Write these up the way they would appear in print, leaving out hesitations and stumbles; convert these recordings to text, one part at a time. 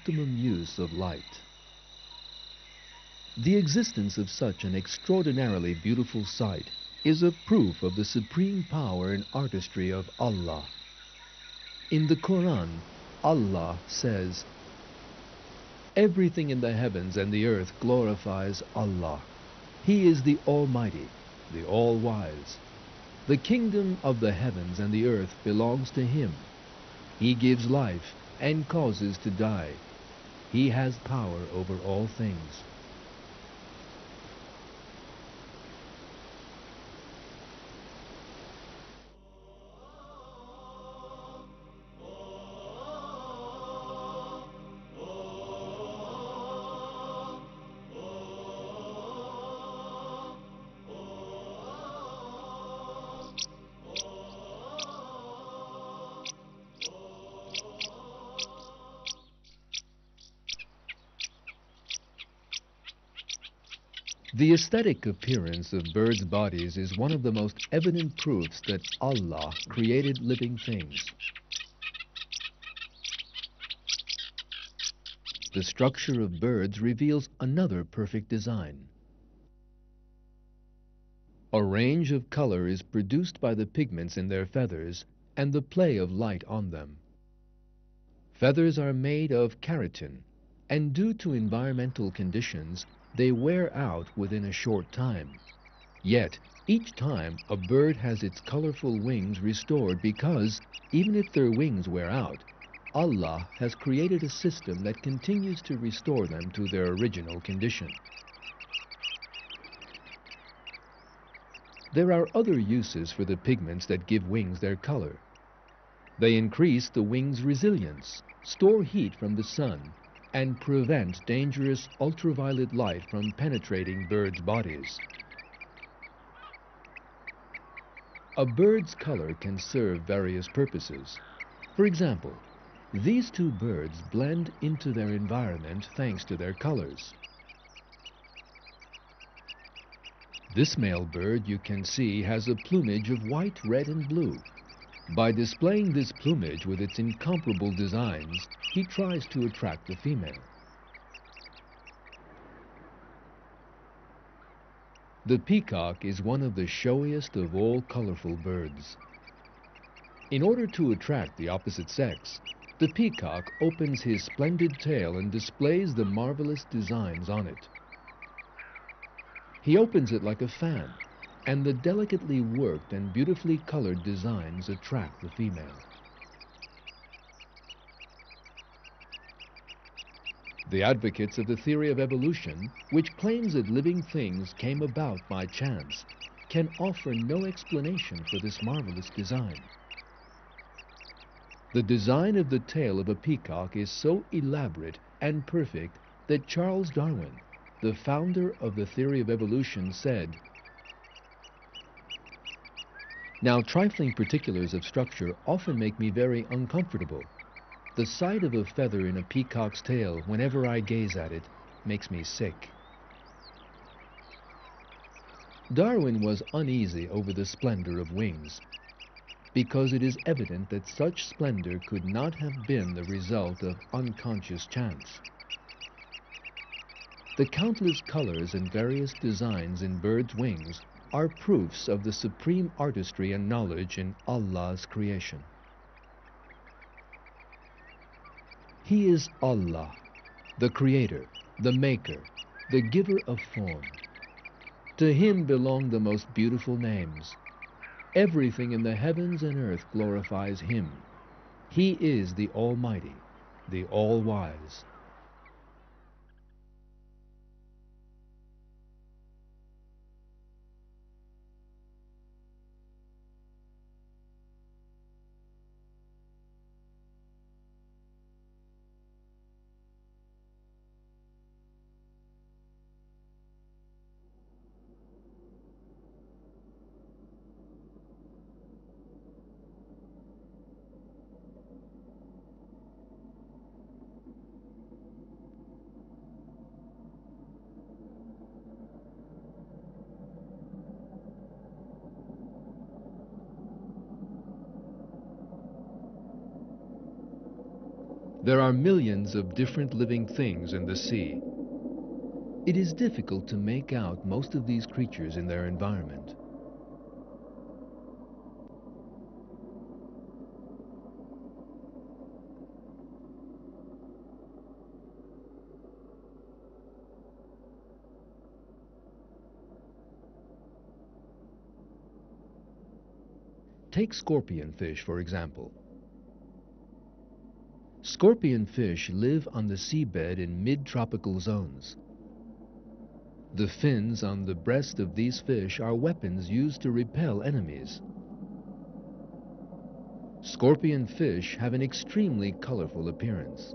optimum use of light. The existence of such an extraordinarily beautiful sight is a proof of the supreme power and artistry of Allah. In the Quran, Allah says, "Everything in the heavens and the earth glorifies Allah. He is the Almighty, the All-Wise. The kingdom of the heavens and the earth belongs to Him. He gives life and causes to die. He has power over all things." The aesthetic appearance of birds' bodies is one of the most evident proofs that Allah created living things. The structure of birds reveals another perfect design. A range of color is produced by the pigments in their feathers and the play of light on them. Feathers are made of keratin, and due to environmental conditions, they wear out within a short time. Yet, each time a bird has its colorful wings restored because, even if their wings wear out, Allah has created a system that continues to restore them to their original condition. There are other uses for the pigments that give wings their color. They increase the wing's resilience, store heat from the sun, and prevent dangerous ultraviolet light from penetrating birds' bodies. A bird's color can serve various purposes. For example, these two birds blend into their environment thanks to their colors. This male bird, you can see, has a plumage of white, red, and blue. By displaying this plumage with its incomparable designs, he tries to attract the female. The peacock is one of the showiest of all colorful birds. In order to attract the opposite sex, the peacock opens his splendid tail and displays the marvelous designs on it. He opens it like a fan, and the delicately worked and beautifully colored designs attract the female. The advocates of the theory of evolution, which claims that living things came about by chance, can offer no explanation for this marvelous design. The design of the tail of a peacock is so elaborate and perfect that Charles Darwin, the founder of the theory of evolution, said, "Now, trifling particulars of structure often make me very uncomfortable. The sight of a feather in a peacock's tail, whenever I gaze at it, makes me sick." Darwin was uneasy over the splendor of wings, because it is evident that such splendor could not have been the result of unconscious chance. The countless colors and various designs in birds' wings are proofs of the supreme artistry and knowledge in Allah's creation. He is Allah, the Creator, the Maker, the Giver of form. To Him belong the most beautiful names. Everything in the heavens and earth glorifies Him. He is the Almighty, the All-Wise. There are millions of different living things in the sea. It is difficult to make out most of these creatures in their environment. Take scorpion fish, for example. Scorpion fish live on the seabed in mid-tropical zones. The fins on the breast of these fish are weapons used to repel enemies. Scorpion fish have an extremely colorful appearance.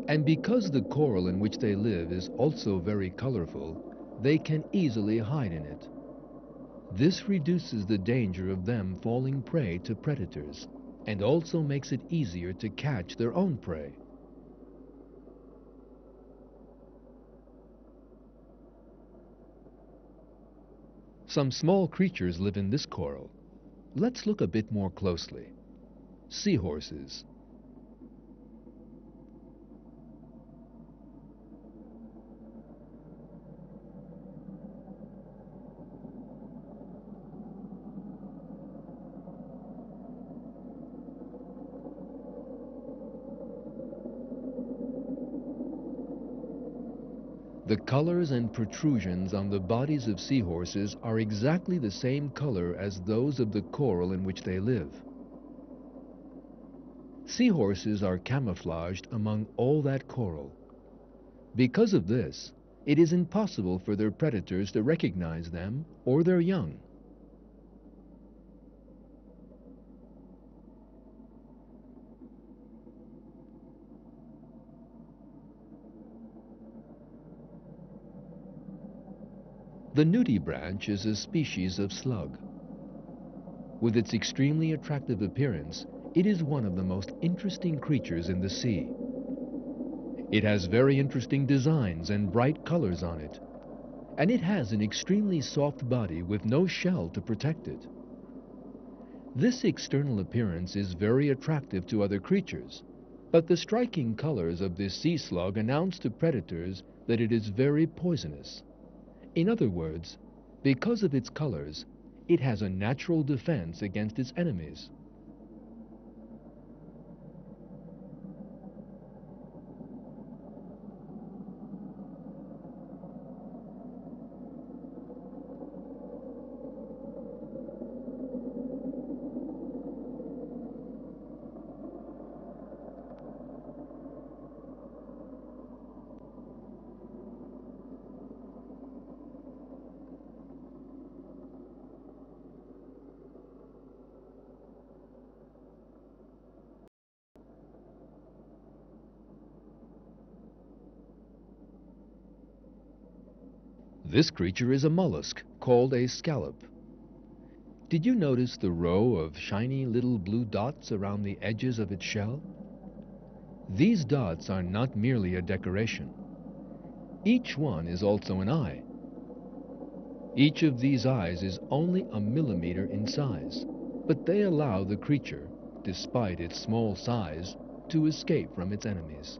And because the coral in which they live is also very colorful, they can easily hide in it. This reduces the danger of them falling prey to predators, and also makes it easier to catch their own prey. Some small creatures live in this coral. Let's look a bit more closely. Seahorses. The colors and protrusions on the bodies of seahorses are exactly the same color as those of the coral in which they live. Seahorses are camouflaged among all that coral. Because of this, it is impossible for their predators to recognize them or their young. The nudibranch is a species of slug. With its extremely attractive appearance, it is one of the most interesting creatures in the sea. It has very interesting designs and bright colors on it, and it has an extremely soft body with no shell to protect it. This external appearance is very attractive to other creatures, but the striking colors of this sea slug announce to predators that it is very poisonous. In other words, because of its colors, it has a natural defense against its enemies. This creature is a mollusk called a scallop. Did you notice the row of shiny little blue dots around the edges of its shell? These dots are not merely a decoration. Each one is also an eye. Each of these eyes is only a millimeter in size, but they allow the creature, despite its small size, to escape from its enemies.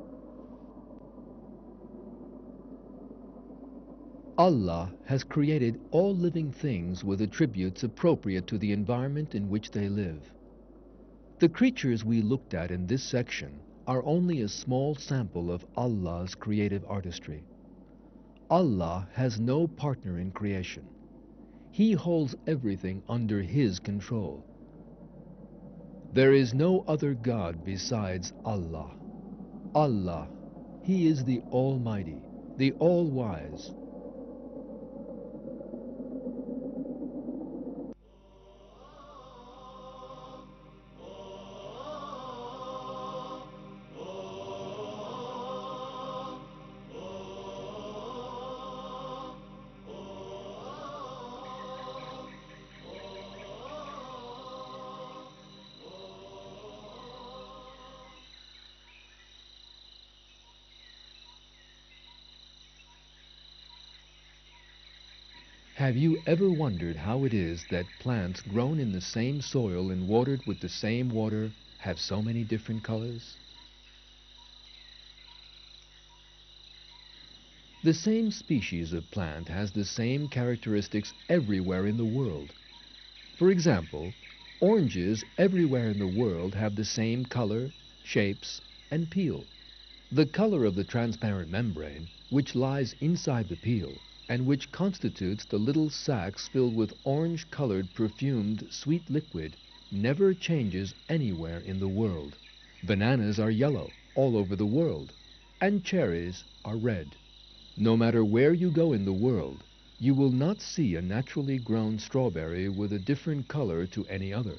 Allah has created all living things with attributes appropriate to the environment in which they live. The creatures we looked at in this section are only a small sample of Allah's creative artistry. Allah has no partner in creation. He holds everything under His control. There is no other God besides Allah. Allah, He is the Almighty, the All-Wise. Have you ever wondered how it is that plants grown in the same soil and watered with the same water have so many different colors? The same species of plant has the same characteristics everywhere in the world. For example, oranges everywhere in the world have the same color, shapes, and peel. The color of the transparent membrane, which lies inside the peel, and which constitutes the little sacs filled with orange-colored perfumed sweet liquid, never changes anywhere in the world. Bananas are yellow all over the world, and cherries are red. No matter where you go in the world, you will not see a naturally grown strawberry with a different color to any other.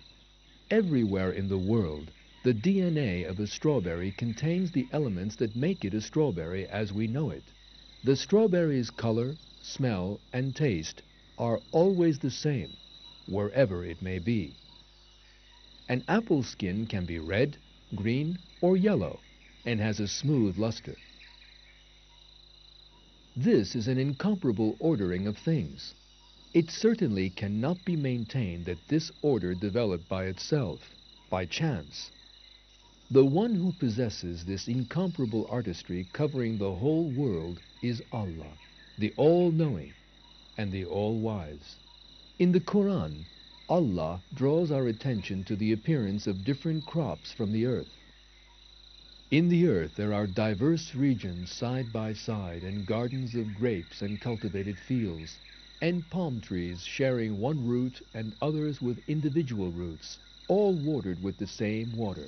Everywhere in the world, the DNA of a strawberry contains the elements that make it a strawberry as we know it. The strawberry's color, smell, and taste are always the same, wherever it may be. An apple skin can be red, green, or yellow, and has a smooth luster. This is an incomparable ordering of things. It certainly cannot be maintained that this order developed by itself, by chance. The one who possesses this incomparable artistry covering the whole world is Allah, the All-Knowing and the All-Wise. In the Quran, Allah draws our attention to the appearance of different crops from the earth. In the earth there are diverse regions side by side, and gardens of grapes and cultivated fields, and palm trees sharing one root and others with individual roots, all watered with the same water.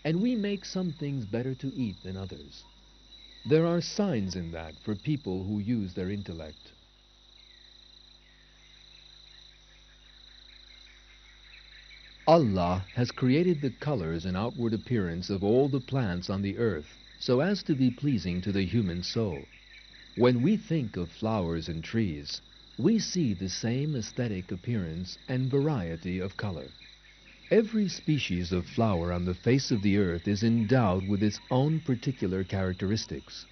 And we make some things better to eat than others. There are signs in that for people who use their intellect. Allah has created the colors and outward appearance of all the plants on the earth so as to be pleasing to the human soul. When we think of flowers and trees, we see the same aesthetic appearance and variety of color. Every species of flower on the face of the earth is endowed with its own particular characteristics.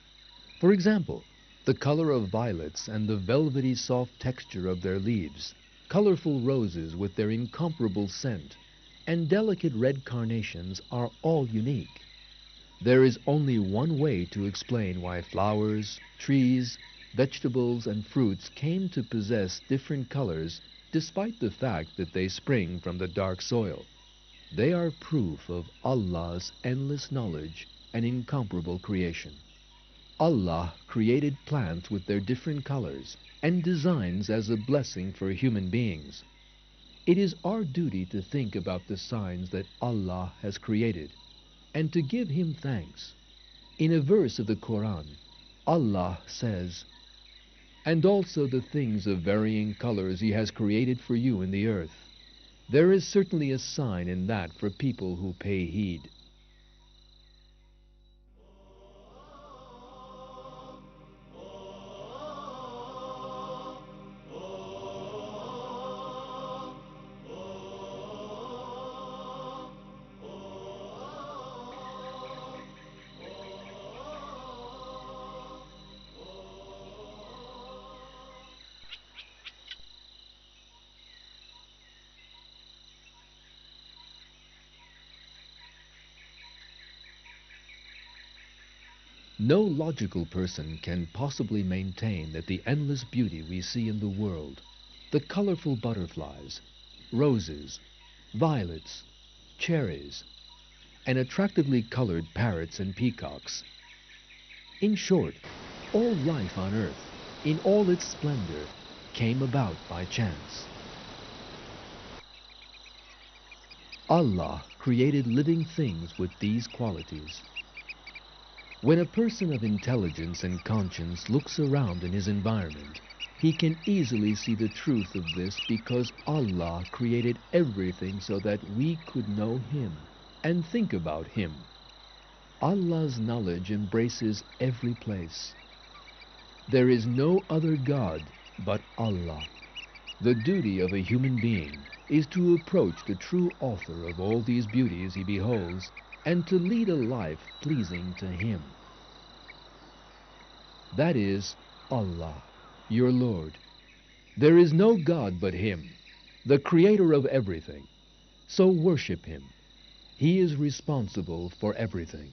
For example, the color of violets and the velvety soft texture of their leaves, colorful roses with their incomparable scent, and delicate red carnations are all unique. There is only one way to explain why flowers, trees, vegetables, and fruits came to possess different colors despite the fact that they spring from the dark soil. They are proof of Allah's endless knowledge and incomparable creation. Allah created plants with their different colors and designs as a blessing for human beings. It is our duty to think about the signs that Allah has created and to give Him thanks. In a verse of the Quran, Allah says, "And also the things of varying colors He has created for you in the earth. There is certainly a sign in that for people who pay heed." No logical person can possibly maintain that the endless beauty we see in the world, the colorful butterflies, roses, violets, cherries, and attractively colored parrots and peacocks. In short, all life on earth, in all its splendor, came about by chance. Allah created living things with these qualities. When a person of intelligence and conscience looks around in his environment, he can easily see the truth of this because Allah created everything so that we could know Him and think about Him. Allah's knowledge embraces every place. There is no other God but Allah. The duty of a human being is to approach the true author of all these beauties he beholds and to lead a life pleasing to Him. That is Allah, your Lord. There is no God but Him, the Creator of everything. So worship Him. He is responsible for everything.